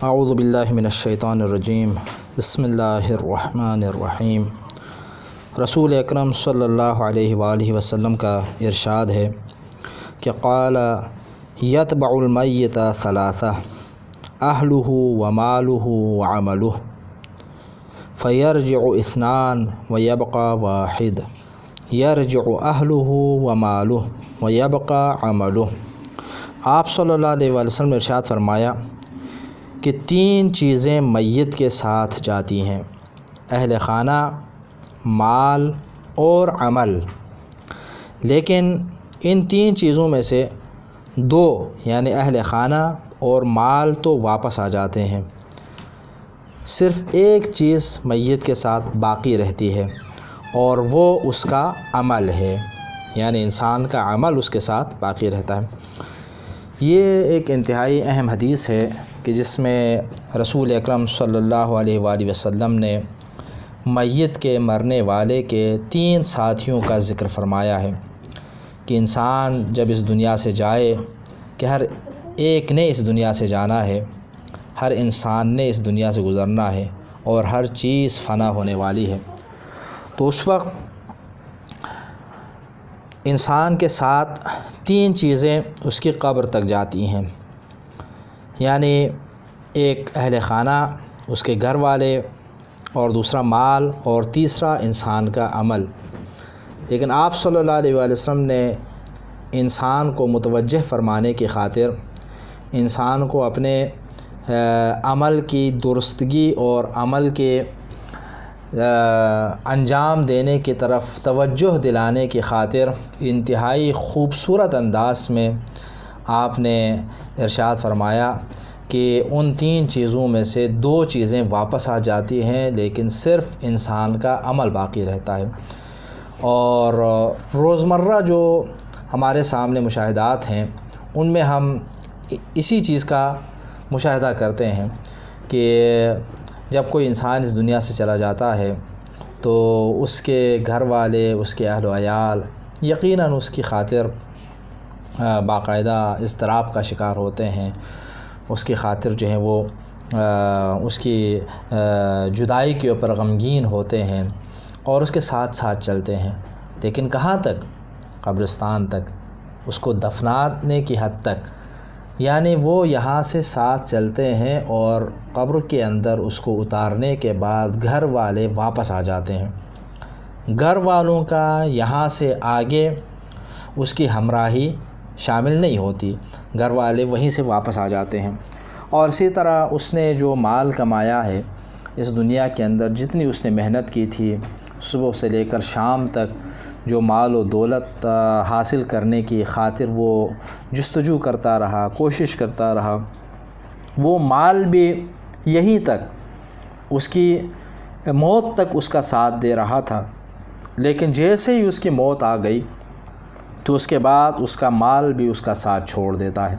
اعوذ باللہ من الشیطان الرجیم بسم اللہ الرحمن الرحیم۔ رسول اکرم صلی اللہ علیہ وآلہ وسلم کا ارشاد ہے کہ قال یتبع المیت ثلاثہ اہلہ ومالہ وعملہ فیرجع اثنان ویبقى واحد یرجع اہلہ ومالہ ویبقى عملہ۔ آپ صلی اللہ علیہ وآلہ وسلم نے ارشاد فرمایا کہ تین چیزیں میت کے ساتھ جاتی ہیں: اہل خانہ، مال اور عمل، لیکن ان تین چیزوں میں سے دو یعنی اہل خانہ اور مال تو واپس آ جاتے ہیں، صرف ایک چیز میت کے ساتھ باقی رہتی ہے اور وہ اس کا عمل ہے، یعنی انسان کا عمل اس کے ساتھ باقی رہتا ہے۔ یہ ایک انتہائی اہم حدیث ہے کہ جس میں رسول اکرم صلی اللہ علیہ وآلہ وسلم نے میت کے مرنے والے کے تین ساتھیوں کا ذکر فرمایا ہے کہ انسان جب اس دنیا سے جائے کہ ہر ایک نے اس دنیا سے جانا ہے، ہر انسان نے اس دنیا سے گزرنا ہے اور ہر چیز فنا ہونے والی ہے، تو اس وقت انسان کے ساتھ تین چیزیں اس کی قبر تک جاتی ہیں، یعنی ایک اہل خانہ، اس کے گھر والے، اور دوسرا مال، اور تیسرا انسان کا عمل۔ لیکن آپ صلی اللہ علیہ وآلہ وسلم نے انسان کو متوجہ فرمانے کی خاطر انسان کو اپنے عمل کی درستگی اور عمل کے انجام دینے کی طرف توجہ دلانے کی خاطر انتہائی خوبصورت انداز میں آپ نے ارشاد فرمایا کہ ان تین چیزوں میں سے دو چیزیں واپس آ جاتی ہیں لیکن صرف انسان کا عمل باقی رہتا ہے۔ اور روزمرہ جو ہمارے سامنے مشاہدات ہیں ان میں ہم اسی چیز کا مشاہدہ کرتے ہیں کہ جب کوئی انسان اس دنیا سے چلا جاتا ہے تو اس کے گھر والے، اس کے اہل و عیال یقیناً اس کی خاطر باقاعدہ اضطراب کا شکار ہوتے ہیں، اس کی خاطر جو ہے وہ اس کی جدائی کے اوپر غمگین ہوتے ہیں اور اس کے ساتھ ساتھ چلتے ہیں، لیکن کہاں تک؟ قبرستان تک، اس کو دفنانے کی حد تک، یعنی وہ یہاں سے ساتھ چلتے ہیں اور قبر کے اندر اس کو اتارنے کے بعد گھر والے واپس آ جاتے ہیں۔ گھر والوں کا یہاں سے آگے اس کی ہمراہی شامل نہیں ہوتی، گھر والے وہیں سے واپس آ جاتے ہیں۔ اور اسی طرح اس نے جو مال کمایا ہے اس دنیا کے اندر، جتنی اس نے محنت کی تھی، صبح سے لے کر شام تک جو مال و دولت حاصل کرنے کی خاطر وہ جستجو کرتا رہا، کوشش کرتا رہا، وہ مال بھی یہیں تک اس کی موت تک اس کا ساتھ دے رہا تھا، لیکن جیسے ہی اس کی موت آ گئی تو اس کے بعد اس کا مال بھی اس کا ساتھ چھوڑ دیتا ہے۔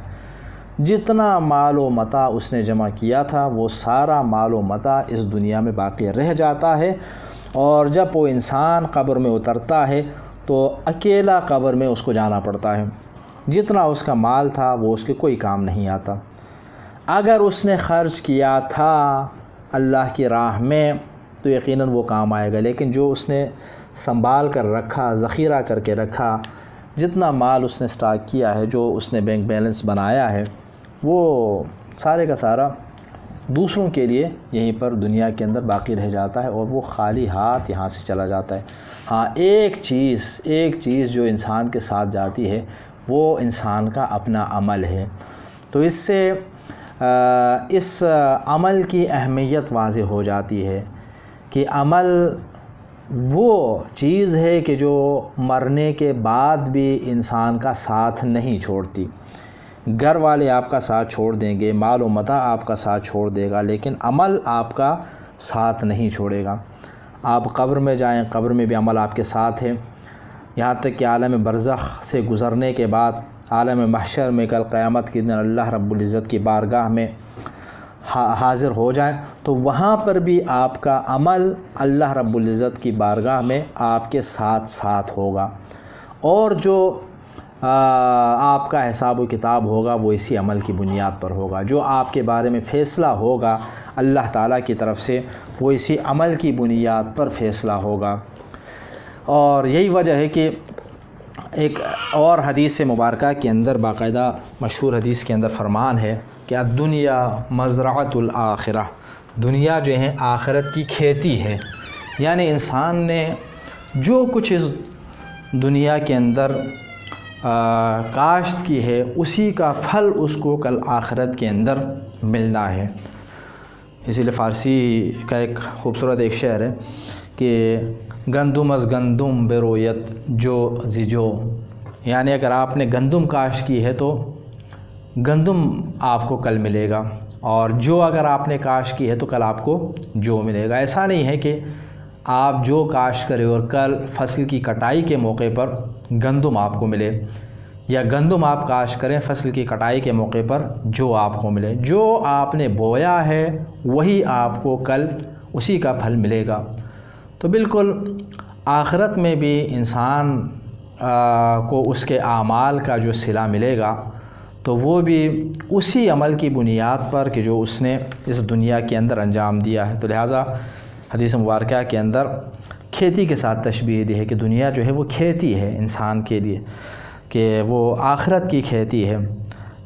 جتنا مال و متاع اس نے جمع کیا تھا وہ سارا مال و متاع اس دنیا میں باقی رہ جاتا ہے، اور جب وہ انسان قبر میں اترتا ہے تو اکیلا قبر میں اس کو جانا پڑتا ہے۔ جتنا اس کا مال تھا وہ اس کے کوئی کام نہیں آتا۔ اگر اس نے خرچ کیا تھا اللہ کی راہ میں تو یقیناً وہ کام آئے گا، لیکن جو اس نے سنبھال کر رکھا، ذخیرہ کر کے رکھا، جتنا مال اس نے سٹاک کیا ہے، جو اس نے بینک بیلنس بنایا ہے، وہ سارے کا سارا دوسروں کے لیے یہیں پر دنیا کے اندر باقی رہ جاتا ہے اور وہ خالی ہاتھ یہاں سے چلا جاتا ہے۔ ہاں، ایک چیز جو انسان کے ساتھ جاتی ہے وہ انسان کا اپنا عمل ہے۔ تو اس سے اس عمل کی اہمیت واضح ہو جاتی ہے کہ عمل وہ چیز ہے کہ جو مرنے کے بعد بھی انسان کا ساتھ نہیں چھوڑتی۔ گھر والے آپ کا ساتھ چھوڑ دیں گے، مال و متاع آپ کا ساتھ چھوڑ دے گا، لیکن عمل آپ کا ساتھ نہیں چھوڑے گا۔ آپ قبر میں جائیں، قبر میں بھی عمل آپ کے ساتھ ہے، یہاں تک کہ عالم برزخ سے گزرنے کے بعد عالم محشر میں کل قیامت کے دن اللہ رب العزت کی بارگاہ میں حاضر ہو جائیں تو وہاں پر بھی آپ کا عمل اللہ رب العزت کی بارگاہ میں آپ کے ساتھ ساتھ ہوگا۔ اور جو آپ کا حساب و کتاب ہوگا وہ اسی عمل کی بنیاد پر ہوگا، جو آپ کے بارے میں فیصلہ ہوگا اللہ تعالیٰ کی طرف سے وہ اسی عمل کی بنیاد پر فیصلہ ہوگا۔ اور یہی وجہ ہے کہ ایک اور حدیث مبارکہ کے اندر باقاعدہ مشہور حدیث کے اندر فرمان ہے کہ الدنیا مزرعۃ الآخرہ، دنیا جو ہے آخرت کی کھیتی ہے، یعنی انسان نے جو کچھ اس دنیا کے اندر کاشت کی ہے اسی کا پھل اس کو کل آخرت کے اندر ملنا ہے۔ اسی لیے فارسی کا ایک خوبصورت ایک شعر ہے کہ گندم از گندم برویت جو زیجو، یعنی اگر آپ نے گندم کاشت کی ہے تو گندم آپ کو کل ملے گا، اور جو اگر آپ نے کاشت کی ہے تو کل آپ کو جو ملے گا۔ ایسا نہیں ہے کہ آپ جو کاشت کرے اور کل فصل کی کٹائی کے موقع پر گندم آپ کو ملے، یا گندم آپ کاشت کریں فصل کی کٹائی کے موقع پر جو آپ کو ملے۔ جو آپ نے بویا ہے وہی آپ کو کل اسی کا پھل ملے گا۔ تو بالکل آخرت میں بھی انسان کو اس کے اعمال کا جو صلہ ملے گا تو وہ بھی اسی عمل کی بنیاد پر کہ جو اس نے اس دنیا کے اندر انجام دیا ہے۔ تو لہٰذا حدیث مبارکہ کے اندر کھیتی کے ساتھ تشبیہ دی ہے کہ دنیا جو ہے وہ کھیتی ہے انسان کے لیے، کہ وہ آخرت کی کھیتی ہے،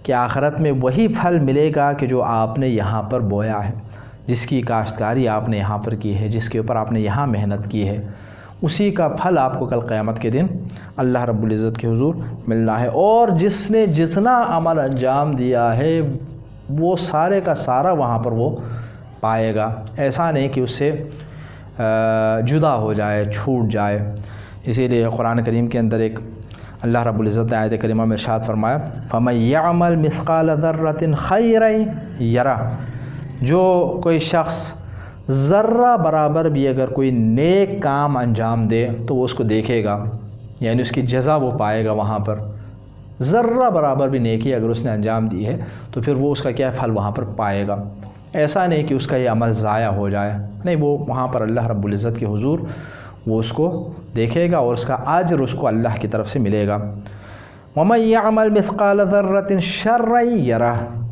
کہ آخرت میں وہی پھل ملے گا کہ جو آپ نے یہاں پر بویا ہے، جس کی کاشتکاری آپ نے یہاں پر کی ہے، جس کے اوپر آپ نے یہاں محنت کی ہے، اسی کا پھل آپ کو کل قیامت کے دن اللہ رب العزت کے حضور ملنا ہے۔ اور جس نے جتنا عمل انجام دیا ہے وہ سارے کا سارا وہاں پر وہ پائے گا، ایسا نہیں کہ اس سے جدا ہو جائے، چھوٹ جائے۔ اسی لیے قرآن کریم کے اندر ایک اللہ رب العزت نے آیت کریمہ میں ارشاد فرمایا فَمَن يَعْمَلْ مِثْقَالَ ذَرَّةٍ خَيْرًا يَرَهُ، جو کوئی شخص ذرہ برابر بھی اگر کوئی نیک کام انجام دے تو وہ اس کو دیکھے گا، یعنی اس کی جزا وہ پائے گا وہاں پر۔ ذرہ برابر بھی نیکی اگر اس نے انجام دی ہے تو پھر وہ اس کا کیا پھل وہاں پر پائے گا۔ ایسا نہیں کہ اس کا یہ عمل ضائع ہو جائے، نہیں، وہ وہاں پر اللہ رب العزت کے حضور وہ اس کو دیکھے گا اور اس کا اجر اس کو اللہ کی طرف سے ملے گا۔ وَمَن يَعْمَلْ مِثْقَالَ ذَرَّةٍ شَرًّا يَرَهُ،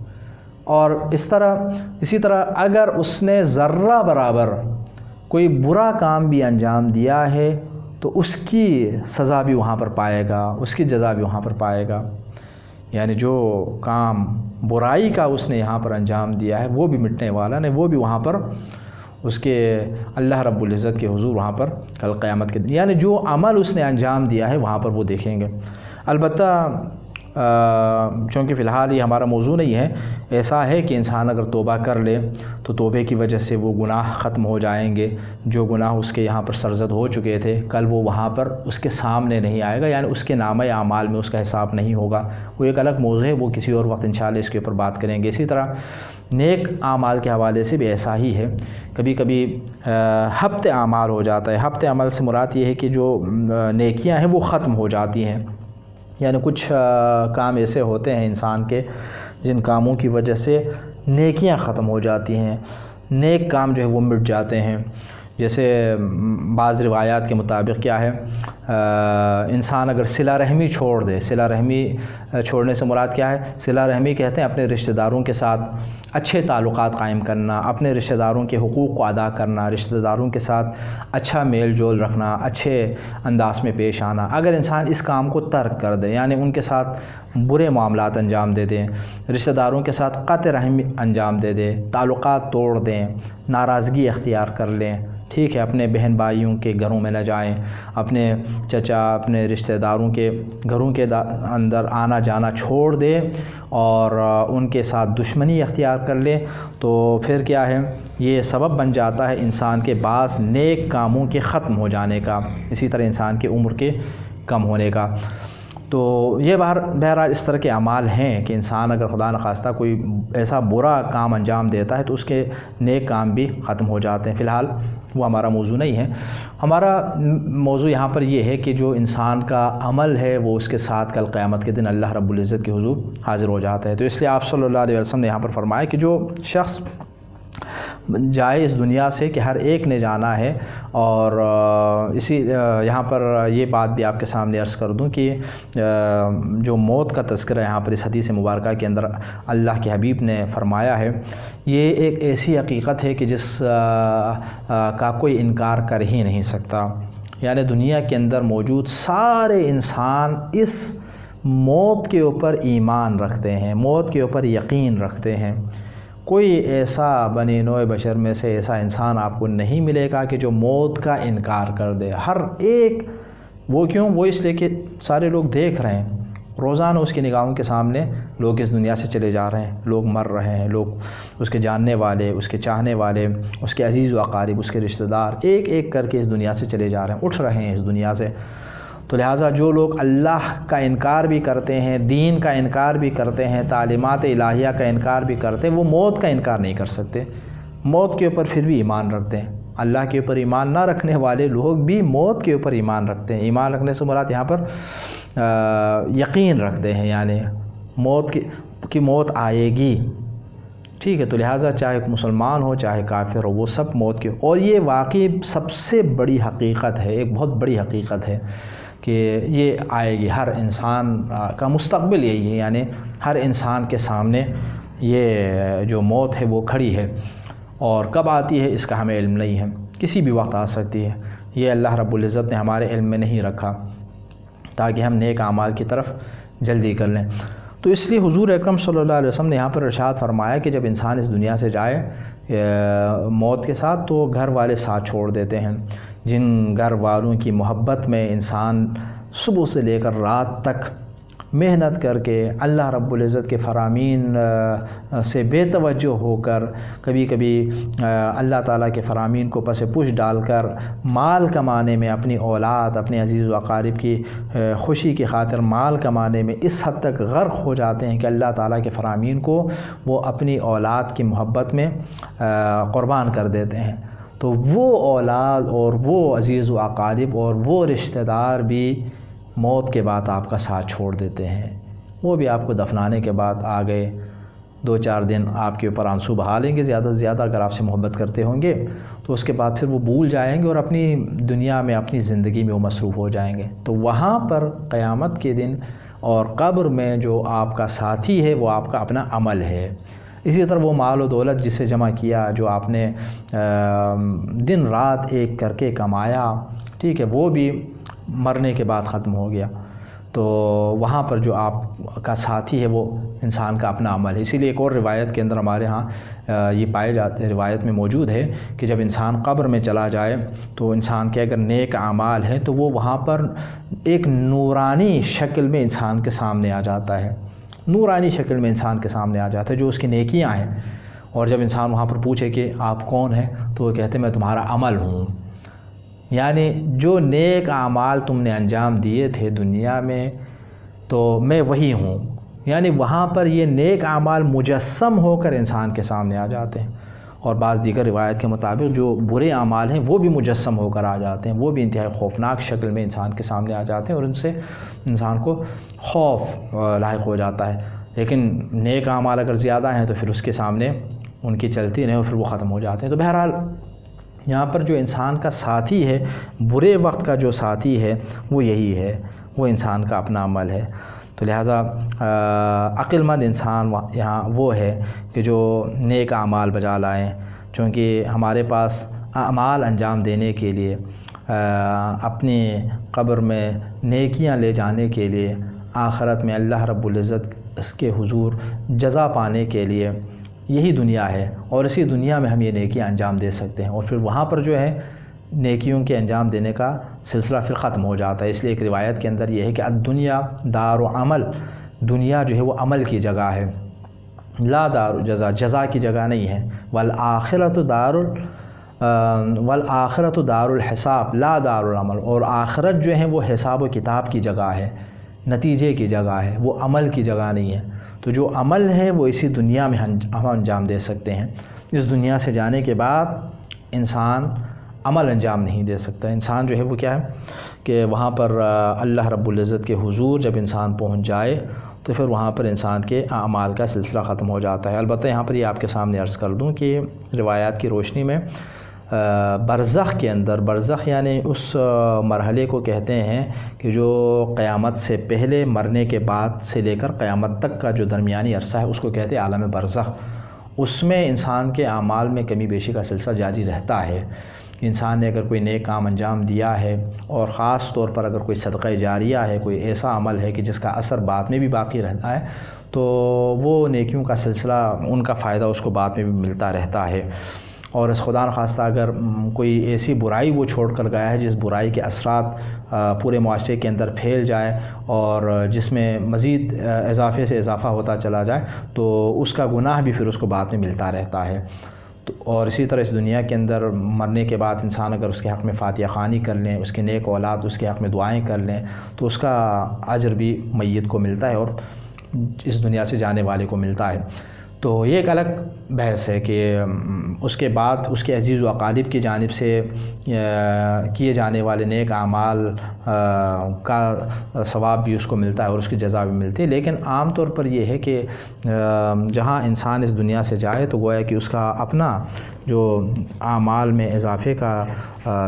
اور اسی طرح اگر اس نے ذرہ برابر کوئی برا کام بھی انجام دیا ہے تو اس کی سزا بھی وہاں پر پائے گا، اس کی جزا بھی وہاں پر پائے گا۔ یعنی جو کام برائی کا اس نے یہاں پر انجام دیا ہے وہ بھی مٹنے والا نہیں، وہ بھی وہاں پر اس کے اللہ رب العزت کے حضور وہاں پر کل قیامت کے دن، یعنی جو عمل اس نے انجام دیا ہے وہاں پر وہ دیکھیں گے۔ البتہ چونکہ فی الحال یہ ہمارا موضوع نہیں ہے، ایسا ہے کہ انسان اگر توبہ کر لے تو توبے کی وجہ سے وہ گناہ ختم ہو جائیں گے، جو گناہ اس کے یہاں پر سرزد ہو چکے تھے کل وہ وہاں پر اس کے سامنے نہیں آئے گا، یعنی اس کے نامہ اعمال میں اس کا حساب نہیں ہوگا۔ وہ ایک الگ موضوع ہے، وہ کسی اور وقت انشاءاللہ اس کے اوپر بات کریں گے۔ اسی طرح نیک اعمال کے حوالے سے بھی ایسا ہی ہے، کبھی کبھی حبط اعمال ہو جاتا ہے۔ حبط عمل سے مراد یہ ہے کہ جو نیکیاں ہیں وہ ختم ہو جاتی ہیں، یعنی کچھ کام ایسے ہوتے ہیں انسان کے جن کاموں کی وجہ سے نیکیاں ختم ہو جاتی ہیں، نیک کام جو ہے وہ مٹ جاتے ہیں۔ جیسے بعض روایات کے مطابق کیا ہے، انسان اگر صلہ رحمی چھوڑ دے، صلہ رحمی چھوڑنے سے مراد کیا ہے، صلہ رحمی کہتے ہیں اپنے رشتہ داروں کے ساتھ اچھے تعلقات قائم کرنا، اپنے رشتہ داروں کے حقوق کو ادا کرنا، رشتہ داروں کے ساتھ اچھا میل جول رکھنا، اچھے انداز میں پیش آنا۔ اگر انسان اس کام کو ترک کر دے، یعنی ان کے ساتھ برے معاملات انجام دے دیں، رشتہ داروں کے ساتھ قطع رحمی انجام دے دیں، تعلقات توڑ دیں، ناراضگی اختیار کر لیں، ٹھیک ہے، اپنے بہن بھائیوں کے گھروں میں نہ جائیں، اپنے چچا اپنے رشتہ داروں کے گھروں کے اندر آنا جانا چھوڑ دیں اور ان کے ساتھ دشمنی اختیار کر لیں، تو پھر کیا ہے، یہ سبب بن جاتا ہے انسان کے بعض نیک کاموں کے ختم ہو جانے کا، اسی طرح انسان کی عمر کے کم ہونے کا۔ تو یہ بہرحال اس طرح کے اعمال ہیں کہ انسان اگر خدا نخواستہ کوئی ایسا برا کام انجام دیتا ہے تو اس کے نیک کام بھی ختم ہو جاتے ہیں۔ فی الحال وہ ہمارا موضوع نہیں ہے، ہمارا موضوع یہاں پر یہ ہے کہ جو انسان کا عمل ہے وہ اس کے ساتھ کل قیامت کے دن اللہ رب العزت کے حضور حاضر ہو جاتا ہے۔ تو اس لیے آپ صلی اللہ علیہ وسلم نے یہاں پر فرمایا کہ جو شخص جائے اس دنیا سے کہ ہر ایک نے جانا ہے۔ اور اسی یہاں پر یہ بات بھی آپ کے سامنے عرض کر دوں کہ جو موت کا تذکرہ یہاں پر اس حدیث مبارکہ کے اندر اللہ کے حبیب نے فرمایا ہے، یہ ایک ایسی حقیقت ہے کہ جس کا کوئی انکار کر ہی نہیں سکتا۔ یعنی دنیا کے اندر موجود سارے انسان اس موت کے اوپر ایمان رکھتے ہیں، موت کے اوپر یقین رکھتے ہیں۔ کوئی ایسا بنی نوع بشر میں سے ایسا انسان آپ کو نہیں ملے گا کہ جو موت کا انکار کر دے۔ ہر ایک، وہ کیوں؟ وہ اس لیے کہ سارے لوگ دیکھ رہے ہیں، روزانہ اس کی نگاہوں کے سامنے لوگ اس دنیا سے چلے جا رہے ہیں، لوگ مر رہے ہیں، لوگ اس کے جاننے والے، اس کے چاہنے والے، اس کے عزیز و اقارب، اس کے رشتہ دار ایک ایک کر کے اس دنیا سے چلے جا رہے ہیں، اٹھ رہے ہیں اس دنیا سے۔ تو لہٰذا جو لوگ اللہ کا انکار بھی کرتے ہیں، دین کا انکار بھی کرتے ہیں، تعلیمات الہیہ کا انکار بھی کرتے ہیں، وہ موت کا انکار نہیں کر سکتے، موت کے اوپر پھر بھی ایمان رکھتے ہیں۔ اللہ کے اوپر ایمان نہ رکھنے والے لوگ بھی موت کے اوپر ایمان رکھتے ہیں۔ ایمان رکھنے سے مراد یہاں پر یقین رکھتے ہیں، یعنی موت کی موت آئے گی، ٹھیک ہے۔ تو لہٰذا چاہے مسلمان ہو چاہے کافر ہو، وہ سب موت کے، اور یہ واقعی سب سے بڑی حقیقت ہے، ایک بہت بڑی حقیقت ہے کہ یہ آئے گی۔ ہر انسان کا مستقبل یہی ہے، یعنی ہر انسان کے سامنے یہ جو موت ہے وہ کھڑی ہے، اور کب آتی ہے اس کا ہمیں علم نہیں ہے، کسی بھی وقت آ سکتی ہے۔ یہ اللہ رب العزت نے ہمارے علم میں نہیں رکھا تاکہ ہم نیک اعمال کی طرف جلدی کر لیں۔ تو اس لیے حضور اکرم صلی اللہ علیہ وسلم نے یہاں پر ارشاد فرمایا کہ جب انسان اس دنیا سے جائے موت کے ساتھ، تو گھر والے ساتھ چھوڑ دیتے ہیں، جن گھر والوں کی محبت میں انسان صبح سے لے کر رات تک محنت کر کے اللہ رب العزت کے فرامین سے بے توجہ ہو کر، کبھی کبھی اللہ تعالیٰ کے فرامین کو پس پش ڈال کر مال کمانے میں، اپنی اولاد، اپنے عزیز و اقارب کی خوشی کی خاطر مال کمانے میں اس حد تک غرق ہو جاتے ہیں کہ اللہ تعالیٰ کے فرامین کو وہ اپنی اولاد کی محبت میں قربان کر دیتے ہیں۔ تو وہ اولاد اور وہ عزیز و اقارب اور وہ رشتہ دار بھی موت کے بعد آپ کا ساتھ چھوڑ دیتے ہیں۔ وہ بھی آپ کو دفنانے کے بعد آ گئے، 2-4 دن آپ کے اوپر آنسو بہا لیں گے زیادہ سے زیادہ، اگر آپ سے محبت کرتے ہوں گے، تو اس کے بعد پھر وہ بھول جائیں گے اور اپنی دنیا میں، اپنی زندگی میں وہ مصروف ہو جائیں گے۔ تو وہاں پر قیامت کے دن اور قبر میں جو آپ کا ساتھی ہے وہ آپ کا اپنا عمل ہے۔ اسی طرح وہ مال و دولت جسے جمع کیا، جو آپ نے دن رات ایک کر کے کمایا، ٹھیک ہے، وہ بھی مرنے کے بعد ختم ہو گیا۔ تو وہاں پر جو آپ کا ساتھی ہے وہ انسان کا اپنا عمل ہے۔ اسی لیے ایک اور روایت کے اندر ہمارے ہاں یہ پائے جاتے ہیں، روایت میں موجود ہے کہ جب انسان قبر میں چلا جائے تو انسان کے اگر نیک اعمال ہیں تو وہ وہاں پر ایک نورانی شکل میں انسان کے سامنے آ جاتا ہے، نورانی شکل میں انسان کے سامنے آ جاتا ہے جو اس کی نیکیاں ہیں۔ اور جب انسان وہاں پر پوچھے کہ آپ کون ہیں، تو وہ کہتے ہیں میں تمہارا عمل ہوں، یعنی جو نیک اعمال تم نے انجام دیے تھے دنیا میں تو میں وہی ہوں۔ یعنی وہاں پر یہ نیک اعمال مجسم ہو کر انسان کے سامنے آ جاتے ہیں، اور بعض دیگر روایت کے مطابق جو برے اعمال ہیں وہ بھی مجسم ہو کر آ جاتے ہیں، وہ بھی انتہائی خوفناک شکل میں انسان کے سامنے آ جاتے ہیں، اور ان سے انسان کو خوف لاحق ہو جاتا ہے۔ لیکن نیک اعمال اگر زیادہ ہیں تو پھر اس کے سامنے ان کی چلتی نہیں اور پھر وہ ختم ہو جاتے ہیں۔ تو بہرحال یہاں پر جو انسان کا ساتھی ہے، برے وقت کا جو ساتھی ہے وہ یہی ہے، وہ انسان کا اپنا عمل ہے۔ تو لہٰذا عقل مند انسان یہاں وہ ہے کہ جو نیک اعمال بجا لائیں، چونکہ ہمارے پاس اعمال انجام دینے کے لیے، اپنی قبر میں نیکیاں لے جانے کے لیے، آخرت میں اللہ رب العزت اس کے حضور جزا پانے کے لیے یہی دنیا ہے، اور اسی دنیا میں ہم یہ نیکیاں انجام دے سکتے ہیں، اور پھر وہاں پر جو ہے نیکیوں کے انجام دینے کا سلسلہ پھر ختم ہو جاتا ہے۔ اس لیے ایک روایت کے اندر یہ ہے کہ الدنیا دار و عمل، دنیا جو ہے وہ عمل کی جگہ ہے، لا دار جزا، جزا کی جگہ نہیں ہے، والآخرت دار الحساب لا دار العمل، اور آخرت جو ہے وہ حساب و کتاب کی جگہ ہے، نتیجے کی جگہ ہے، وہ عمل کی جگہ نہیں ہے۔ تو جو عمل ہے وہ اسی دنیا میں ہم انجام دے سکتے ہیں، اس دنیا سے جانے کے بعد انسان عمل انجام نہیں دے سکتا۔ انسان جو ہے وہ کیا ہے کہ وہاں پر اللہ رب العزت کے حضور جب انسان پہنچ جائے تو پھر وہاں پر انسان کے اعمال کا سلسلہ ختم ہو جاتا ہے۔ البتہ یہاں پر یہ آپ کے سامنے عرض کر دوں کہ روایات کی روشنی میں برزخ کے اندر، برزخ یعنی اس مرحلے کو کہتے ہیں کہ جو قیامت سے پہلے، مرنے کے بعد سے لے کر قیامت تک کا جو درمیانی عرصہ ہے اس کو کہتے ہیں عالم برزخ۔ اس میں انسان کے اعمال میں کمی بیشی کا سلسلہ جاری رہتا ہے۔ انسان نے اگر کوئی نیک کام انجام دیا ہے، اور خاص طور پر اگر کوئی صدقہ جاریہ ہے، کوئی ایسا عمل ہے کہ جس کا اثر بعد میں بھی باقی رہتا ہے، تو وہ نیکیوں کا سلسلہ، ان کا فائدہ اس کو بعد میں بھی ملتا رہتا ہے۔ اور اس خدا نخواستہ اگر کوئی ایسی برائی وہ چھوڑ کر گیا ہے جس برائی کے اثرات پورے معاشرے کے اندر پھیل جائے اور جس میں مزید اضافے سے اضافہ ہوتا چلا جائے، تو اس کا گناہ بھی پھر اس کو بعد میں ملتا رہتا ہے۔ اور اسی طرح اس دنیا کے اندر مرنے کے بعد انسان اگر اس کے حق میں فاتحہ خوانی کر لیں، اس کے نیک اولاد اس کے حق میں دعائیں کر لیں، تو اس کا اجر بھی میت کو ملتا ہے اور اس دنیا سے جانے والے کو ملتا ہے۔ تو یہ ایک الگ بحث ہے کہ اس کے بعد اس کے عزیز و اقارب کی جانب سے کیے جانے والے نیک اعمال کا ثواب بھی اس کو ملتا ہے اور اس کی جزا بھی ملتی ہے۔ لیکن عام طور پر یہ ہے کہ جہاں انسان اس دنیا سے جائے تو گویا کہ اس کا اپنا جو اعمال میں اضافے کا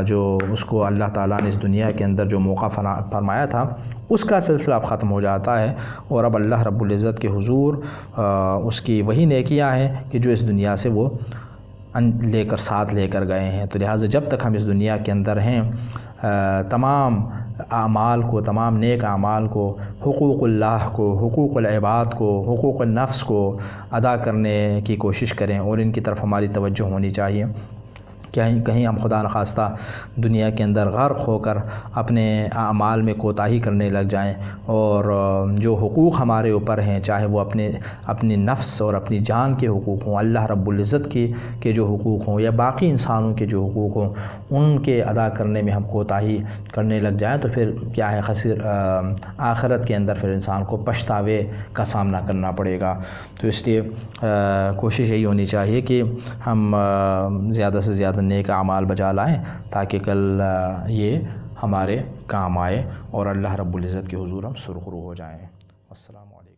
جو اس کو اللہ تعالیٰ نے اس دنیا کے اندر جو موقع فرمایا تھا، اس کا سلسلہ اب ختم ہو جاتا ہے، اور اب اللہ رب العزت کے حضور اس کی وہی نیکیاں ہیں کہ جو اس دنیا سے وہ لے کر ساتھ لے کر گئے ہیں۔ تو لہٰذا جب تک ہم اس دنیا کے اندر ہیں، تمام اعمال کو، تمام نیک اعمال کو، حقوق اللہ کو، حقوق العباد کو، حقوق النفس کو ادا کرنے کی کوشش کریں، اور ان کی طرف ہماری توجہ ہونی چاہیے۔ کہیں ہم خدا نخواستہ دنیا کے اندر غرق ہو کر اپنے اعمال میں کوتاہی کرنے لگ جائیں، اور جو حقوق ہمارے اوپر ہیں، چاہے وہ اپنی نفس اور اپنی جان کے حقوق ہوں، اللہ رب العزت کے جو حقوق ہوں، یا باقی انسانوں کے جو حقوق ہوں، ان کے ادا کرنے میں ہم کوتاہی کرنے لگ جائیں، تو پھر کیا ہے، آخرت کے اندر پھر انسان کو پچھتاوے کا سامنا کرنا پڑے گا۔ تو اس لیے کوشش یہی ہونی چاہیے کہ ہم زیادہ سے زیادہ نیک اعمال بجا لائیں، تاکہ کل یہ ہمارے کام آئے اور اللہ رب العزت کے حضور ہم سرخرو ہو جائیں۔ السلام علیکم۔